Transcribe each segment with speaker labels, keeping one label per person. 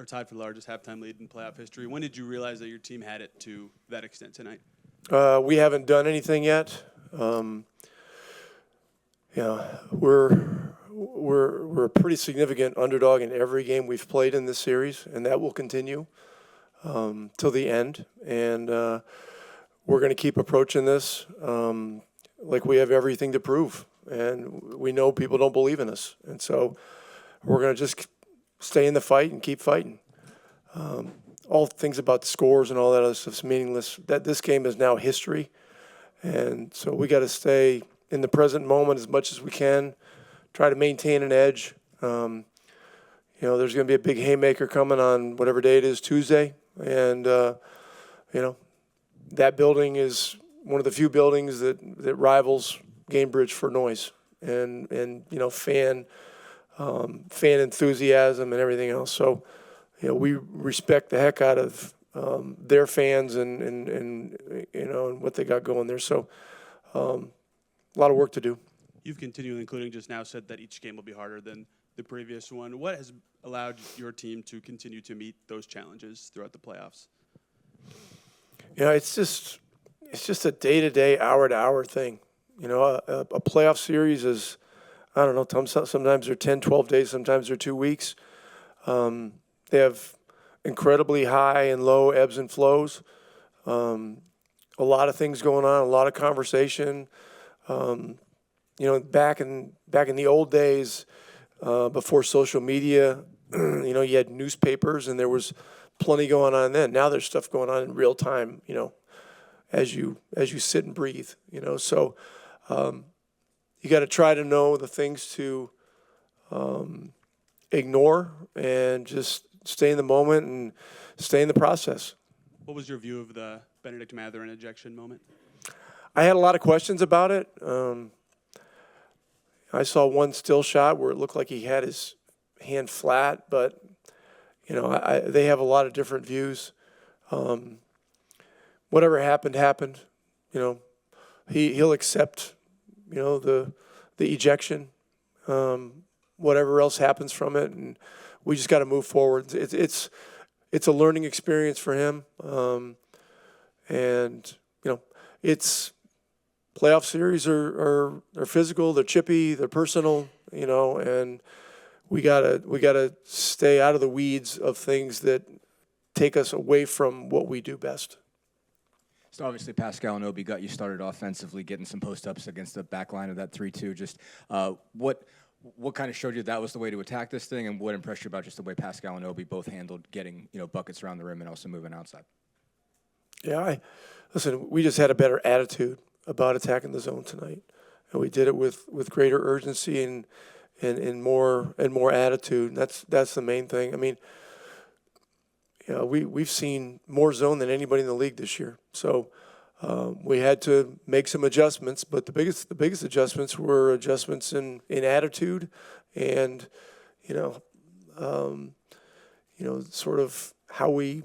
Speaker 1: are tied for the largest halftime lead in playoff history. When did you realize that your team had it to that extent tonight?
Speaker 2: We haven't done anything yet. We're a pretty significant underdog in every game we've played in this series, and that will continue till the end. And we're going to keep approaching this like we have everything to prove. And we know people don't believe in us. And so we're going to just stay in the fight and keep fighting. All things about the scores and all that other stuff's meaningless. That this game is now history. And so we got to stay in the present moment as much as we can, try to maintain an edge. There's going to be a big haymaker coming on whatever day it is, Tuesday. And, that building is one of the few buildings that rivals Gamebridge for noise and fan enthusiasm and everything else. So, we respect the heck out of their fans and what they got going there. So, a lot of work to do.
Speaker 1: You've continually, including just now, said that each game will be harder than the previous one. What has allowed your team to continue to meet those challenges throughout the playoffs?
Speaker 2: It's just a day-to-day, hour-to-hour thing. A playoff series is, I don't know, sometimes they're 10, 12 days, sometimes they're 2 weeks. They have incredibly high and low ebbs and flows. A lot of things going on, a lot of conversation. Back in the old days, before social media, you had newspapers and there was plenty going on then. Now there's stuff going on in real time, as you sit and breathe, So you got to try to know the things to ignore and just stay in the moment and stay in the process.
Speaker 1: What was your view of the Benedict Mathurin ejection moment?
Speaker 2: I had a lot of questions about it. I saw one still shot where it looked like he had his hand flat, but they have a lot of different views. Whatever happened. He'll accept the ejection. Whatever else happens from it, and we just got to move forward. It's a learning experience for him, and it's. Playoff series are physical, they're chippy, they're personal, and we gotta stay out of the weeds of things that take us away from what we do best.
Speaker 3: So obviously Pascal and Obi got you started offensively, getting some post-ups against the back line of that 3-2. Just what kind of showed you that was the way to attack this thing, and what impressed you about just the way Pascal and Obi both handled getting buckets around the rim and also moving outside?
Speaker 2: Yeah, listen, we just had a better attitude about attacking the zone tonight, and we did it with greater urgency and more attitude. And that's the main thing. I mean, we've seen more zone than anybody in the league this year. So we had to make some adjustments, but the biggest adjustments were adjustments in attitude and sort of how we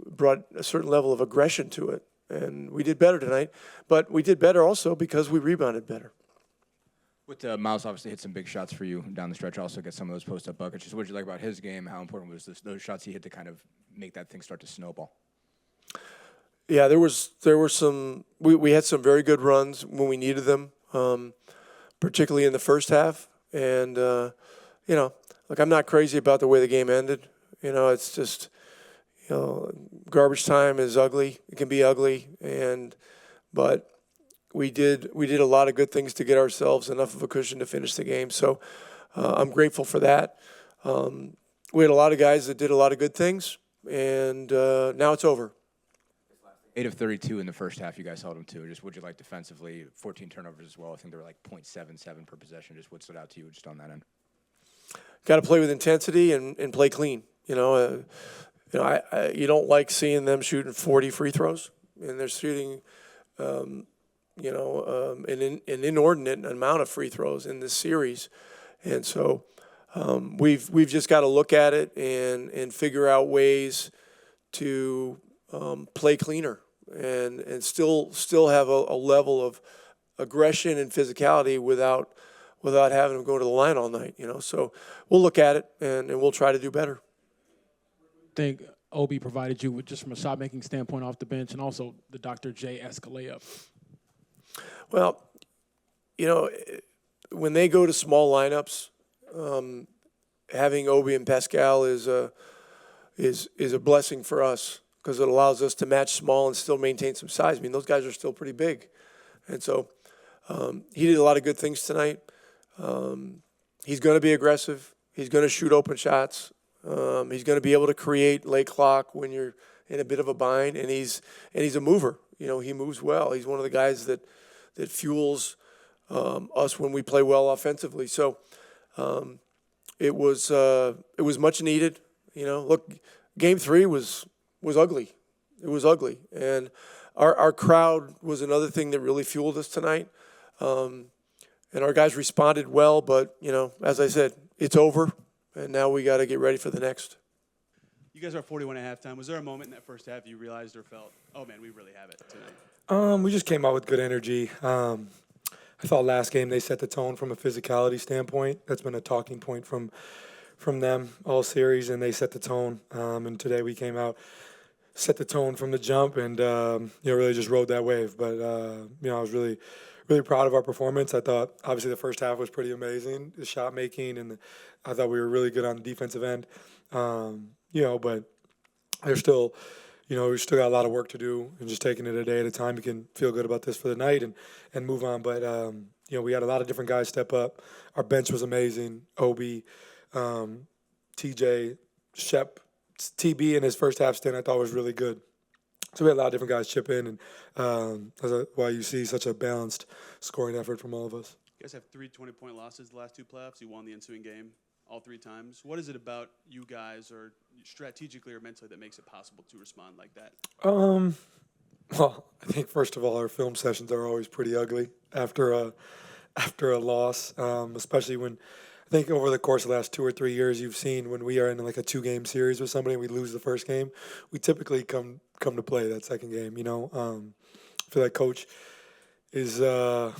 Speaker 2: brought a certain level of aggression to it. And we did better tonight, but we did better also because we rebounded better.
Speaker 3: With Myles obviously hit some big shots for you down the stretch, also get some of those post-up buckets. Just what did you like about his game? How important was those shots he hit to kind of make that thing start to snowball?
Speaker 2: Yeah, there were some. We had some very good runs when we needed them, particularly in the first half. And look, I'm not crazy about the way the game ended. It's just. Garbage time is ugly. It can be ugly, but we did a lot of good things to get ourselves enough of a cushion to finish the game. So I'm grateful for that. We had a lot of guys that did a lot of good things, and now it's over.
Speaker 3: 8 of 32 in the first half, you guys held them to. Just what'd you like defensively? 14 turnovers as well. I think they were like .77 per possession. Just what stood out to you just on that end?
Speaker 2: Got to play with intensity and play clean. You don't like seeing them shooting 40 free throws, and they're shooting, an inordinate amount of free throws in this series, and so we've just got to look at it and figure out ways to play cleaner and still have a level of aggression and physicality without having them go to the line all night. So we'll look at it and we'll try to do better.
Speaker 4: think Obi provided you with just from a shot-making standpoint off the bench, and also the Dr. J-esque layup?
Speaker 2: Well, when they go to small lineups, having Obi and Pascal is a blessing for us because it allows us to match small and still maintain some size. I mean, those guys are still pretty big. And so he did a lot of good things tonight. He's going to be aggressive. He's going to shoot open shots. He's going to be able to create late clock when you're in a bit of a bind, and he's a mover. He moves well. He's one of the guys that fuels us when we play well offensively. So it was much needed. Look, Game 3 was ugly. It was ugly, and our crowd was another thing that really fueled us tonight. And our guys responded well, but as I said, it's over, and now we got to get ready for the next.
Speaker 1: You guys are 41 at halftime. Was there a moment in that first half you realized or felt, oh man, we really have it tonight?
Speaker 5: We just came out with good energy. I thought last game they set the tone from a physicality standpoint. That's been a talking point from them all series, and they set the tone. And today we came out, set the tone from the jump, and really just rode that wave. But I was really proud of our performance. I thought obviously the first half was pretty amazing, the shot making, and I thought we were really good on the defensive end. But there's still. We still got a lot of work to do, and just taking it a day at a time. You can feel good about this for the night and move on. But, we had a lot of different guys step up. Our bench was amazing. Obi, TJ, Shep, TB in his first half stint I thought was really good. So we had a lot of different guys chip in, and that's why you see such a balanced scoring effort from all of us.
Speaker 1: You guys have 3 20-point losses the last 2 playoffs. You won the ensuing game all 3 times. What is it about you guys, or strategically or mentally, that makes it possible to respond like that?
Speaker 5: Well, I think first of all, our film sessions are always pretty ugly after a loss, especially when I think over the course of the last 2 or 3 years, you've seen when we are in like a 2-game series with somebody and we lose the first game, we typically come to play that second game. I feel like Coach is a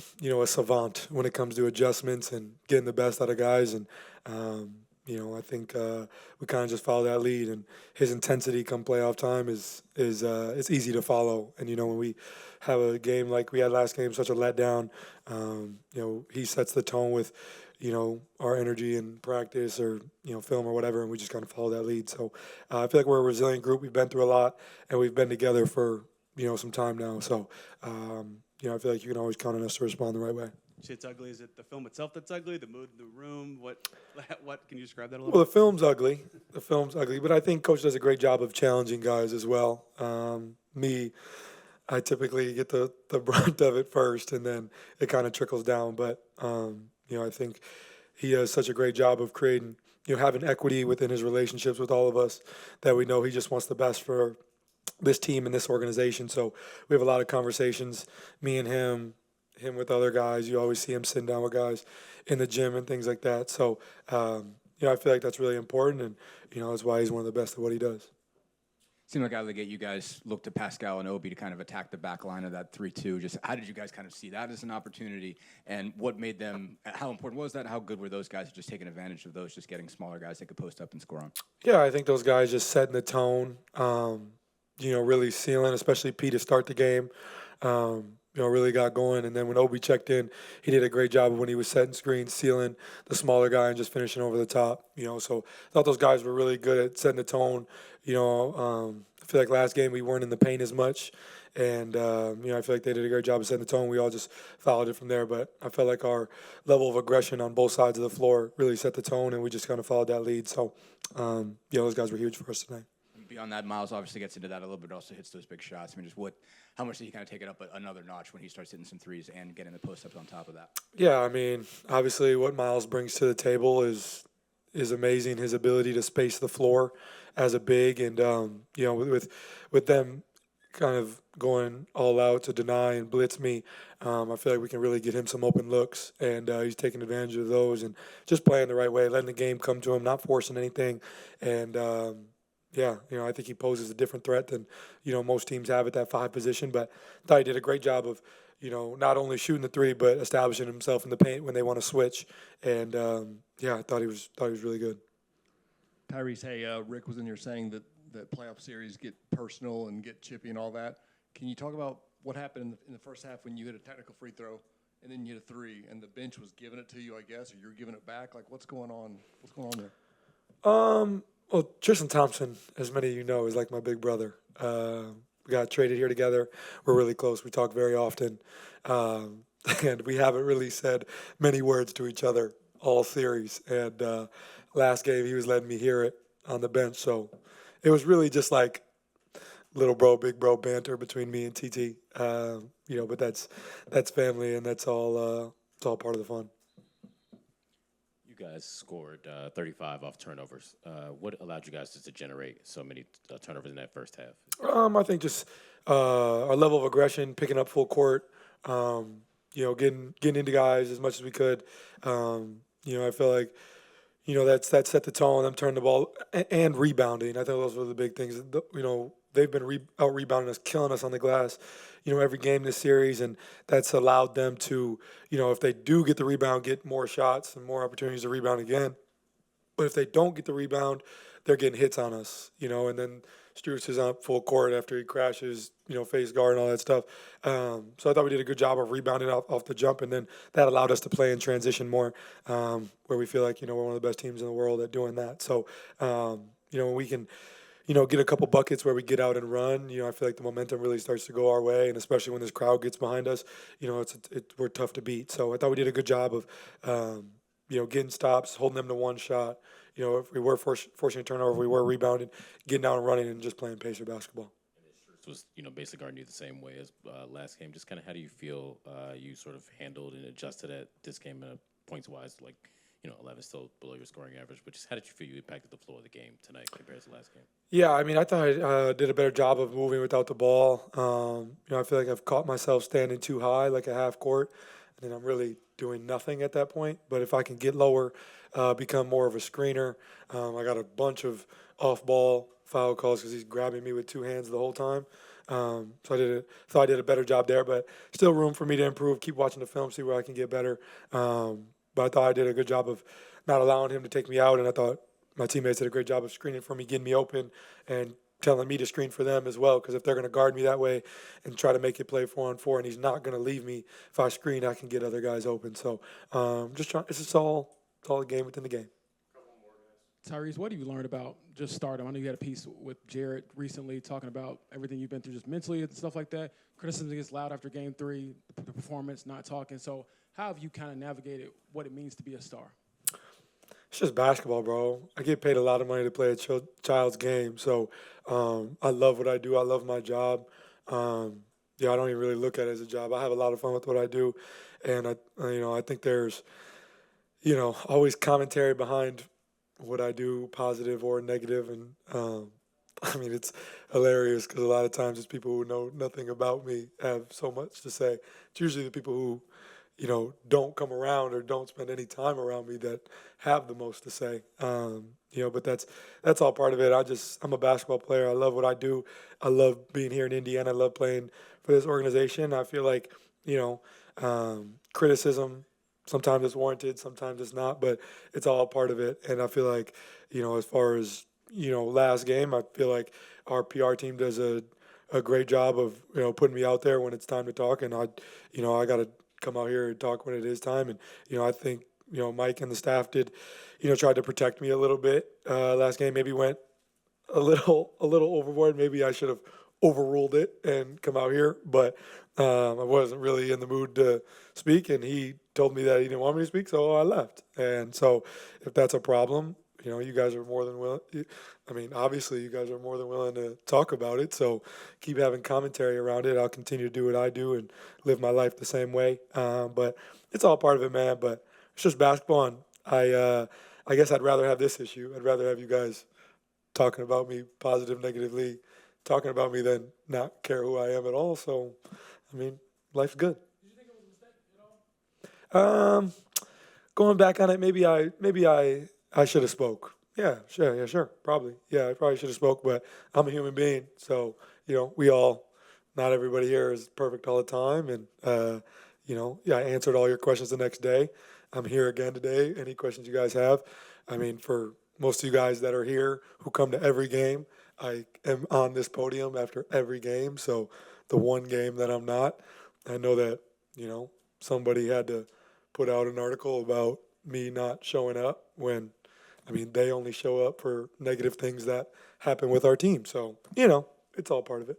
Speaker 5: savant when it comes to adjustments and getting the best out of guys, and I think we kind of just follow that lead, and his intensity come playoff time is it's easy to follow. And when we have a game like we had last game, such a letdown, he sets the tone with our energy in practice or film or whatever, and we just kind of follow that lead. So I feel like we're a resilient group. We've been through a lot, and we've been together for some time now. So I feel like you can always count on us to respond the right way.
Speaker 1: You say it's ugly. Is it the film itself that's ugly? The mood in the room? What can you describe that a little
Speaker 5: Well,
Speaker 1: bit?
Speaker 5: the film's ugly. But I think Coach does a great job of challenging guys as well. I typically get the brunt of it first, and then it kind of trickles down. But I think he does such a great job of creating, having equity within his relationships with all of us, that we know he just wants the best for this team and this organization. So we have a lot of conversations, me and him with other guys. You always see him sitting down with guys in the gym and things like that. So, I feel like that's really important, and, that's why he's one of the best at what he does.
Speaker 3: Seemed like out of the gate, you guys looked to Pascal and Obi to kind of attack the back line of that 3-2. Just how did you guys kind of see that as an opportunity, and what made them, how important was that? How good were those guys at just taking advantage of those, just getting smaller guys that could post up and score on?
Speaker 5: Yeah, I think those guys just setting the tone, really sealing, especially P to start the game, really got going. And then when Obi checked in, he did a great job of when he was setting screens, sealing the smaller guy and just finishing over the top, So I thought those guys were really good at setting the tone. I feel like last game we weren't in the paint as much. And, I feel like they did a great job of setting the tone. We all just followed it from there. But I felt like our level of aggression on both sides of the floor really set the tone, and we just kind of followed that lead. So, those guys were huge for us tonight.
Speaker 3: Beyond that, Myles obviously gets into that a little bit, also hits those big shots. I mean, how much did he kind of take it up another notch when he starts hitting some threes and getting the post-ups on top of that?
Speaker 5: Yeah, I mean, obviously what Myles brings to the table is amazing. His ability to space the floor as a big, and with them kind of going all out to deny and blitz me, I feel like we can really get him some open looks, and he's taking advantage of those and just playing the right way, letting the game come to him, not forcing anything, and I think he poses a different threat than most teams have at that 5 position. But I thought he did a great job of not only shooting the 3 but establishing himself in the paint when they want to switch. And I thought he was really good.
Speaker 6: Tyrese, hey, Rick was in here saying that the playoff series get personal and get chippy and all that. Can you talk about what happened in the first half when you hit a technical free throw and then you hit a three and the bench was giving it to you, I guess, or you're giving it back? Like, what's going on? What's going on there?
Speaker 5: Well, Tristan Thompson, as many of you know, is like my big brother. We got traded here together. We're really close. We talk very often. And we haven't really said many words to each other all series. And last game, he was letting me hear it on the bench. So it was really just like little bro, big bro banter between me and TT. But that's family, and that's all it's all part of the fun.
Speaker 7: You guys scored 35 off turnovers. What allowed you guys to generate so many turnovers in that first half?
Speaker 5: I think just our level of aggression, picking up full court, getting into guys as much as we could. I feel like, that set the tone. Them turning the ball and rebounding. I think those were the big things. They've been out rebounding us, killing us on the glass, every game this series, and that's allowed them to, if they do get the rebound, get more shots and more opportunities to rebound again. But if they don't get the rebound, they're getting hits on us, and then Strus is on full court after he crashes, face guard and all that stuff. So I thought we did a good job of rebounding off the jump, and then that allowed us to play in transition more, where we feel like, we're one of the best teams in the world at doing that. So, when we can, get a couple buckets where we get out and run, I feel like the momentum really starts to go our way, and especially when this crowd gets behind us, we're tough to beat. So I thought we did a good job of, getting stops, holding them to one shot. If we were forcing a turnover, if we were rebounding, getting out and running, and just playing Pacer basketball.
Speaker 7: Was basically guarding you the same way as last game. Just kind of how do you feel you sort of handled and adjusted at this game points wise? Like 11 still below your scoring average, but just how did you feel you impacted the flow of the game tonight compared to last game?
Speaker 5: Yeah, I thought I did a better job of moving without the ball. I feel like I've caught myself standing too high, like a half court, and then I'm really doing nothing at that point. But if I can get lower, become more of a screener, I got a bunch of off-ball foul calls because he's grabbing me with two hands the whole time. So I did a better job there, but still room for me to improve. Keep watching the film, see where I can get better. But I thought I did a good job of not allowing him to take me out, and I thought my teammates did a great job of screening for me, getting me open, and telling me to screen for them as well. Because if they're going to guard me that way and try to make it play 4-on-4, and he's not going to leave me, if I screen, I can get other guys open. So just trying. It's all a game within the game.
Speaker 4: Tyrese, what have you learned about just stardom? I know you had a piece with Jared recently talking about everything you've been through just mentally and stuff like that. Criticism gets loud after game 3, the performance, not talking. So how have you kind of navigated what it means to be a star?
Speaker 5: It's just basketball, bro. I get paid a lot of money to play a child's game. So I love what I do. I love my job. I don't even really look at it as a job. I have a lot of fun with what I do. And, I think there's, always commentary behind what I do, positive or negative. And, it's hilarious because a lot of times it's people who know nothing about me have so much to say. It's usually the people who, don't come around or don't spend any time around me that have the most to say. But that's all part of it. I'm a basketball player. I love what I do. I love being here in Indiana. I love playing for this organization. I feel like, criticism, sometimes it's warranted, sometimes it's not, but it's all part of it. And I feel like, as far as, last game, I feel like our PR team does a great job of, putting me out there when it's time to talk. And I got to come out here and talk when it is time. And, I think, Mike and the staff did, tried to protect me a little bit last game. Maybe went a little overboard. Maybe I should have overruled it and come out here. But I wasn't really in the mood to speak. And he told me that he didn't want me to speak, so I left. And so if that's a problem, you guys are more than willing. Obviously, you guys are more than willing to talk about it. So keep having commentary around it. I'll continue to do what I do and live my life the same way. But it's all part of it, man. But it's just basketball. And I guess I'd rather have this issue. I'd rather have you guys talking about me positive, negatively, talking about me than not care who I am at all. So, life's good.
Speaker 4: Did you think it was a mistake at all?
Speaker 5: Going back on it, maybe I should have spoke. Yeah, sure, probably. Yeah, I probably should have spoke, but I'm a human being. So, not everybody here is perfect all the time. And, I answered all your questions the next day. I'm here again today. Any questions you guys have? For most of you guys that are here who come to every game, I am on this podium after every game. So the one game that I'm not, I know that, somebody had to put out an article about me not showing up when, they only show up for negative things that happen with our team. So, it's all part of it.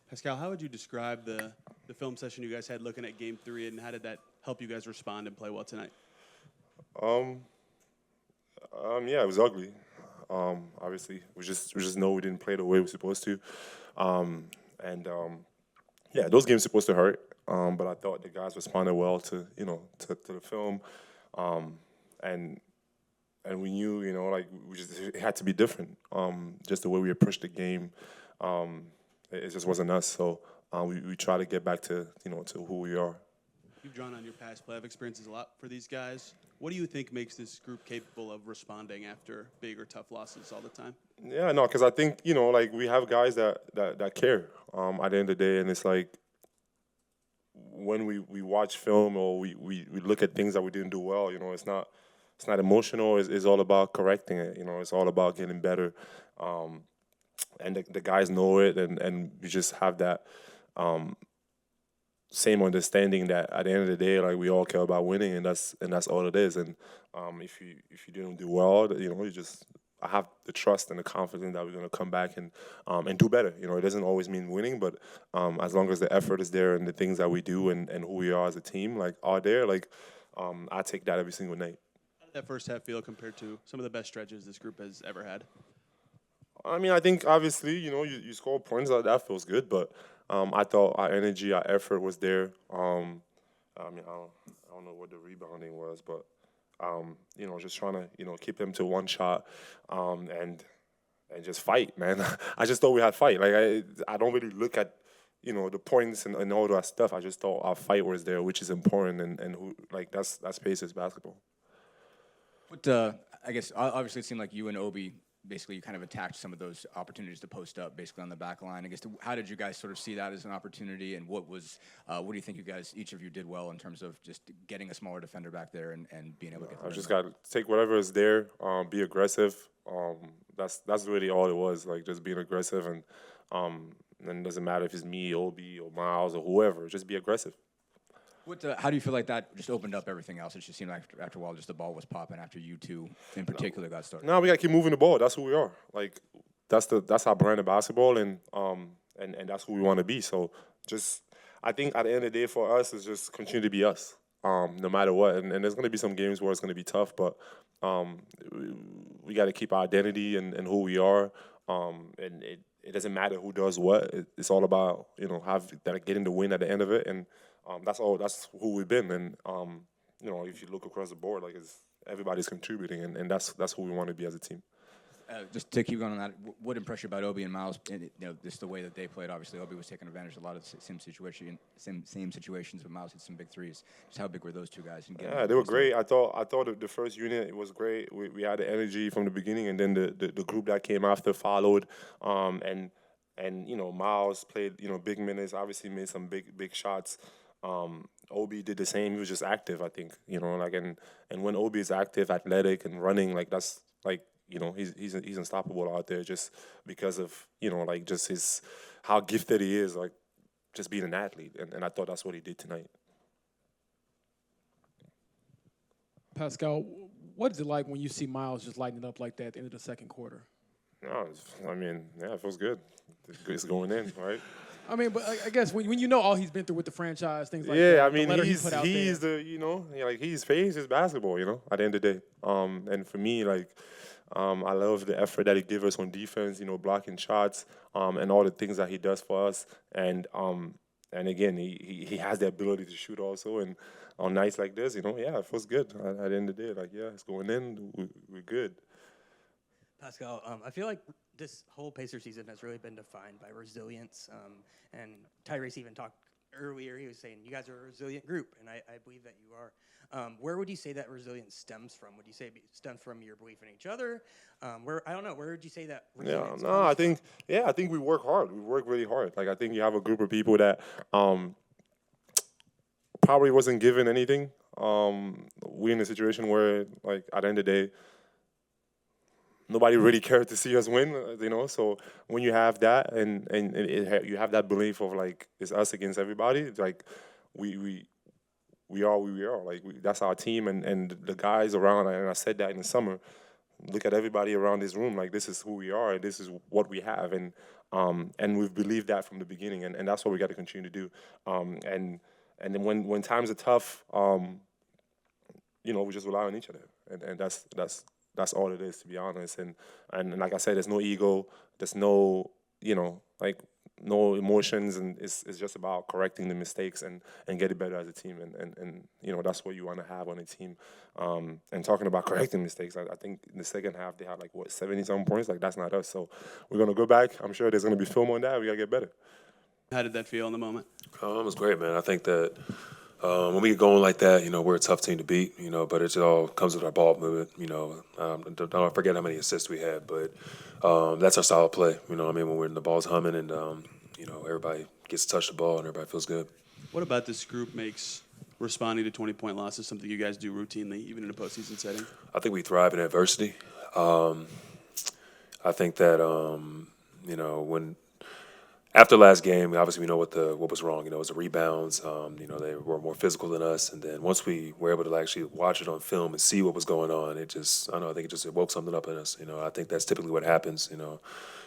Speaker 1: Pascal, how would you describe the film session you guys had looking at Game 3, and how did that help you guys respond and play well tonight?
Speaker 8: Yeah, it was ugly. Obviously, we just know we didn't play the way we're supposed to, yeah, those games supposed to hurt. But I thought the guys responded well to the film, and we knew like it had to be different. Just the way we approached the game, it just wasn't us. So we try to get back to to who we are.
Speaker 1: You've drawn on your past playoff experiences a lot for these guys. What do you think makes this group capable of responding after big or tough losses all the time?
Speaker 8: Yeah, no, because I think like we have guys that care at the end of the day, and it's like when we watch film or we look at things that we didn't do well, it's not emotional. It's all about correcting it. It's all about getting better, and the guys know it, and we just have that same understanding that at the end of the day, like we all care about winning, and that's all it is. And if you didn't do well, I have the trust and the confidence that we're going to come back and do better. It doesn't always mean winning, but as long as the effort is there and the things that we do and who we are as a team are there, I take that every single night.
Speaker 1: How did that first half feel compared to some of the best stretches this group has ever had?
Speaker 8: I think obviously, you score points, that feels good, but I thought our energy, our effort was there. I don't know what the rebounding was, but just trying to keep them to one shot, and just fight, man. I just thought we had fight. I don't really look at the points and all that stuff. I just thought our fight was there, which is important, and who that's Pacers basketball.
Speaker 3: But I guess obviously it seemed like you and Obi basically you kind of attacked some of those opportunities to post up basically on the back line. I guess how did you guys sort of see that as an opportunity, and what do you think each of you did well in terms of just getting a smaller defender back there and being able to get?
Speaker 8: I just got to take whatever is there, be aggressive. That's really all it was, just being aggressive, and it doesn't matter if it's me, Obi, or Myles, or whoever. Just be aggressive.
Speaker 3: How do you feel like that just opened up everything else? It just seemed like after a while, just the ball was popping after you two in particular got started.
Speaker 8: No, we got to keep moving the ball. That's who we are. That's our brand of basketball, and that's who we want to be. So I think at the end of the day for us is just continue to be us, no matter what. And there's going to be some games where it's going to be tough, but we got to keep our identity and who we are. And it doesn't matter who does what. It's all about getting the win at the end of it, and that's who we've been. And if you look across the board, everybody's contributing, and that's who we want to be as a team.
Speaker 3: Just to keep going on that, what impressed you about Obi and Myles? Just the way that they played. Obviously, Obi was taking advantage of a lot of the same situations, but Myles hit some big threes. Just how big were those two guys?
Speaker 8: Yeah, they were great. I thought the first unit was great. We had the energy from the beginning, and then the group that came after followed. And Myles played big minutes. Obviously, made some big shots. Obi did the same. He was just active, I think. And when Obi is active, athletic, and running, that's he's unstoppable out there just because of just how gifted he is, just being an athlete. And I thought that's what he did tonight.
Speaker 4: Pascal, what is it like when you see Myles just lighting it up like that at the end of the second quarter?
Speaker 8: No, it feels good. It's going in, right?
Speaker 4: But I guess when you know all he's been through with the franchise, things like
Speaker 8: that.
Speaker 4: Yeah,
Speaker 8: he's Pacers basketball, at the end of the day. And for me, I love the effort that he gives us on defense, blocking shots, and all the things that he does for us. And again, he has the ability to shoot also. And on nights like this, it feels good. At the end of the day, it's going in. We're good.
Speaker 9: Pascal, I feel like this whole Pacer season has really been defined by resilience. And Tyrese even talked earlier. He was saying you guys are a resilient group, and I believe that you are. Where would you say that resilience stems from? Would you say it stems from your belief in each other? Where would you say that resilience
Speaker 8: I think we work hard. We work really hard. I think you have a group of people that probably wasn't given anything. We're in a situation where, at the end of the day, nobody really cared to see us win, you know. So when you have that you have that belief of like it's us against everybody, it's like we are who we are. Like that's our team, and the guys around. And I said that in the summer. Look at everybody around this room. Like this is who we are, and this is what we have, and we've believed that from the beginning, and that's what we got to continue to do. And then when times are tough, you know, we just rely on each other, and that's all it is, to be honest. And like I said, there's no ego, there's no, you know, like no emotions, and it's just about correcting the mistakes and getting better as a team, and you know, that's what you want to have on a team. And talking about correcting mistakes, I think in the second half they had like 70-something points. Like that's not us. So we're gonna go back. I'm sure there's gonna be film on that. We gotta get better.
Speaker 1: How did that feel in the moment?
Speaker 10: It was great, man. I think that when we get going like that, you know, we're a tough team to beat, you know, but it all comes with our ball movement, you know. Don't forget how many assists we had, but that's our style of play, you know what I mean, when the ball's humming and, you know, everybody gets to touch the ball and everybody feels good.
Speaker 1: What about this group makes responding to 20-point losses something you guys do routinely, even in a postseason setting?
Speaker 10: I think we thrive in adversity. I think that, you know, after last game, obviously we know what was wrong. You know, it was the rebounds. You know, they were more physical than us. And then once we were able to actually watch it on film and see what was going on, I think it woke something up in us. You know, I think that's typically what happens, you know,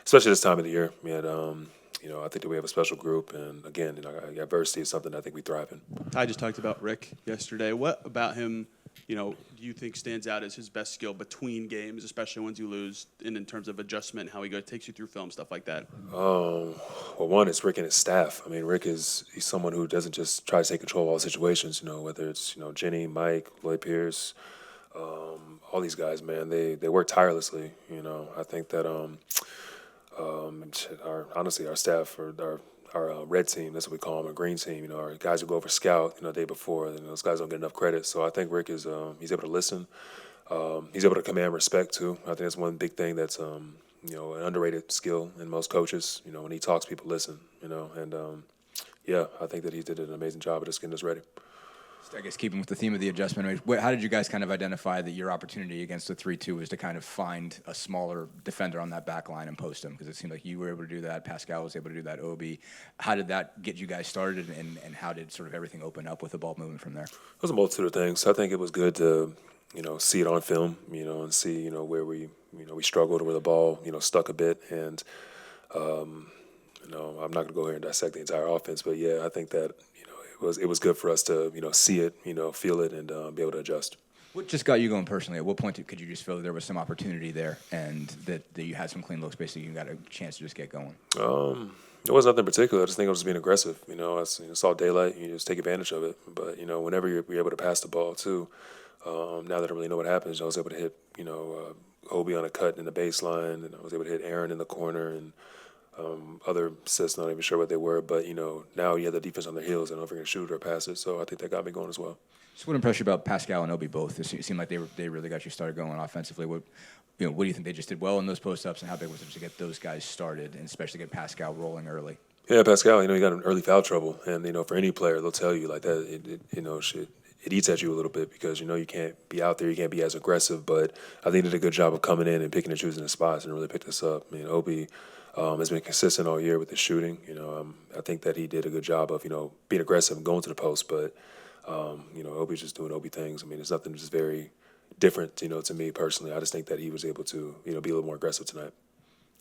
Speaker 10: especially this time of the year. We had, you know, I think that we have a special group. And again, you know, adversity is something I think we thrive in.
Speaker 1: Ty just talked about Rick yesterday. What about him, you know, do you think stands out as his best skill between games, especially ones you lose, and in terms of adjustment, how he takes you through film, stuff like that?
Speaker 10: Well, one is Rick and his staff. I mean, he's someone who doesn't just try to take control of all situations, you know, whether it's, you know, Jenny, Mike, Lloyd Pierce, all these guys, man, they work tirelessly, you know. I think that honestly, our staff, our red team, that's what we call them, a green team. You know, our guys who go over scout, you know, the day before, and those guys don't get enough credit. So I think Rick is he's able to listen. He's able to command respect too. I think that's one big thing that's you know, an underrated skill in most coaches. You know, when he talks, people listen. You know, and yeah, I think that he did an amazing job of just getting us ready.
Speaker 3: I guess keeping with the theme of the adjustment, how did you guys kind of identify that your opportunity against the 3-2 was to kind of find a smaller defender on that back line and post him? Because it seemed like you were able to do that. Pascal was able to do that. Obi. How did that get you guys started, and how did sort of everything open up with the ball moving from there?
Speaker 10: It was a multitude of things. I think it was good to, you know, see it on film, you know, and see, you know, where we struggled, where the ball, you know, stuck a bit. And, you know, I'm not going to go here and dissect the entire offense, but yeah, I think that, you know, it was good for us to, you know, see it, you know, feel it, and be able to adjust.
Speaker 3: What just got you going personally? At what point could you just feel that there was some opportunity there, and that you had some clean looks, basically you got a chance to just get going?
Speaker 10: It was nothing particular. I just think I was being aggressive. You know, I saw daylight, you just take advantage of it. But, you know, whenever you're able to pass the ball too, now that I don't really know what happens, I was able to hit, you know, Obi on a cut in the baseline, and I was able to hit Aaron in the corner, and other assists, not even sure what they were, but, you know, now you have the defense on their heels, and I don't know if you're going to shoot or pass it, so I think that got me going as well.
Speaker 3: So what impressed you about Pascal and Obi both? It seemed like they really got you started going offensively. What do you think they just did well in those post-ups, and how big was it to get those guys started, and especially get Pascal rolling early?
Speaker 10: Yeah, Pascal, you know, he got in early foul trouble, and, you know, for any player, they'll tell you like that, you know, it eats at you a little bit because, you know, you can't be out there, you can't be as aggressive, but I think he did a good job of coming in and picking and choosing his spots and really picked us up. I mean, Obi has been consistent all year with his shooting. You know, I think that he did a good job of, you know, being aggressive and going to the post, but, you know, Obi's just doing Obi things. I mean, it's nothing just very different, you know, to me personally. I just think that he was able to, you know, be a little more aggressive tonight.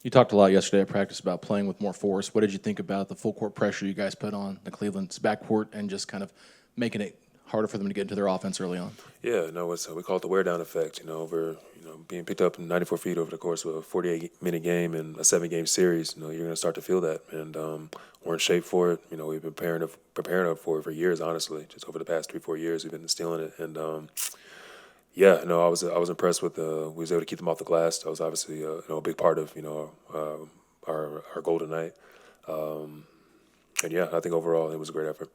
Speaker 11: You talked a lot yesterday at practice about playing with more force. What did you think about the full court pressure you guys put on the Cleveland's backcourt and just kind of making it harder for them to get into their offense early on?
Speaker 10: Yeah, no, we call it the wear down effect. You know, being picked up 94 feet over the course of a 48-minute game and a 7-game series. You know, you're going to start to feel that, and we're in shape for it. You know, we've been preparing for it for years. Honestly, just over the past 3-4 years, we've been instilling it, and yeah, no, I was impressed with we was able to keep them off the glass. That was obviously you know, a big part of, you know, our goal tonight. And yeah, I think overall it was a great effort.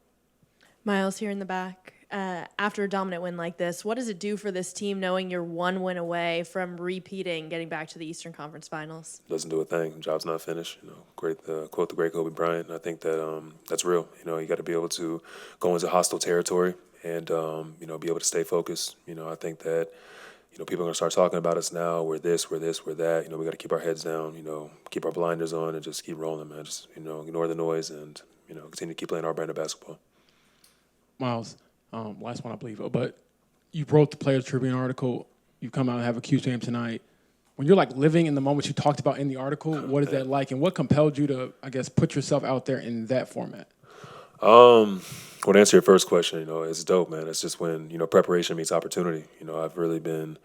Speaker 12: Myles here in the back. After a dominant win like this, what does it do for this team knowing you're one win away from repeating, getting back to the Eastern Conference Finals?
Speaker 10: Doesn't do a thing. The job's not finished. You know, great quote the great Kobe Bryant. I think that that's real. You know, you got to be able to go into hostile territory and you know, be able to stay focused. You know, I think that, people are going to start talking about us now. We're this, we're that. We got to keep our heads down, keep our blinders on and just keep rolling, man. Just, ignore the noise and, continue to keep playing our brand of basketball.
Speaker 4: Myles, last one I believe, but you wrote the Players Tribune article. You come out and have a Q's game tonight. When you're living in the moment you talked about in the article, what is that like, and what compelled you to, I guess, put yourself out there in that format?
Speaker 10: Well, to answer your first question, it's dope, man. It's just when, preparation meets opportunity. I've really been,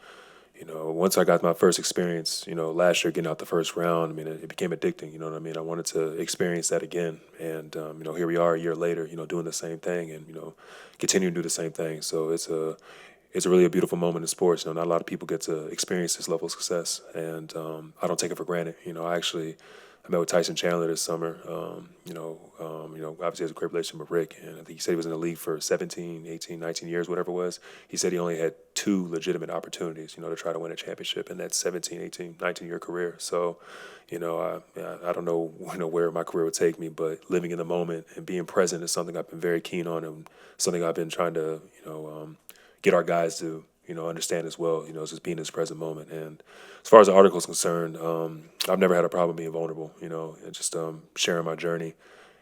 Speaker 10: once I got my first experience, last year getting out the first round, it became addicting, you know what I mean? I wanted to experience that again. And, here we are a year later, doing the same thing and, continuing to do the same thing. So it's really a beautiful moment in sports. Not a lot of people get to experience this level of success. And I don't take it for granted. I met with Tyson Chandler this summer. Obviously has a great relationship with Rick, and I think he said he was in the league for 17, 18, 19 years, whatever it was. He said he only had 2 legitimate opportunities, to try to win a championship in that 17, 18, 19-year career. So, I don't know, where my career would take me, but living in the moment and being present is something I've been very keen on and something I've been trying to, get our guys to, understand as well, just being in this present moment. And as far as the article is concerned, I've never had a problem being vulnerable, and just sharing my journey.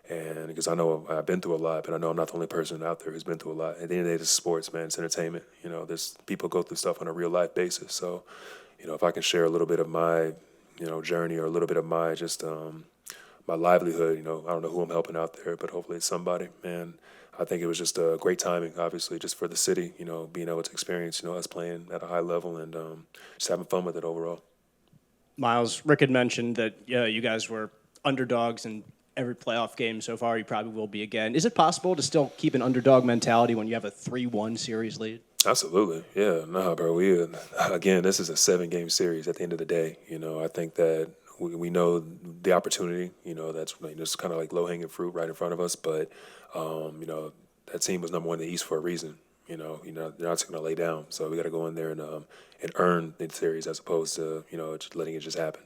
Speaker 10: And because I know I've been through a lot, but I know I'm not the only person out there who's been through a lot. At the end of the day, this is sports, man. It's entertainment. There's people go through stuff on a real life basis. So, if I can share a little bit of my, journey or a little bit of my just my livelihood, I don't know who I'm helping out there, but hopefully it's somebody. And I think it was just great timing, obviously, just for the city, being able to experience, us playing at a high level and just having fun with it overall.
Speaker 13: Myles, Rick had mentioned that you guys were underdogs in every playoff game so far. You probably will be again. Is it possible to still keep an underdog mentality when you have a 3-1 series lead?
Speaker 10: Absolutely. Yeah. Nah, bro. Again, this is a 7-game series at the end of the day. I think that we know the opportunity, that's just kind of like low-hanging fruit right in front of us. But, that team was number 1 in the East for a reason. They're not just going to lay down. So we got to go in there and earn the series as opposed to, just letting it just happen.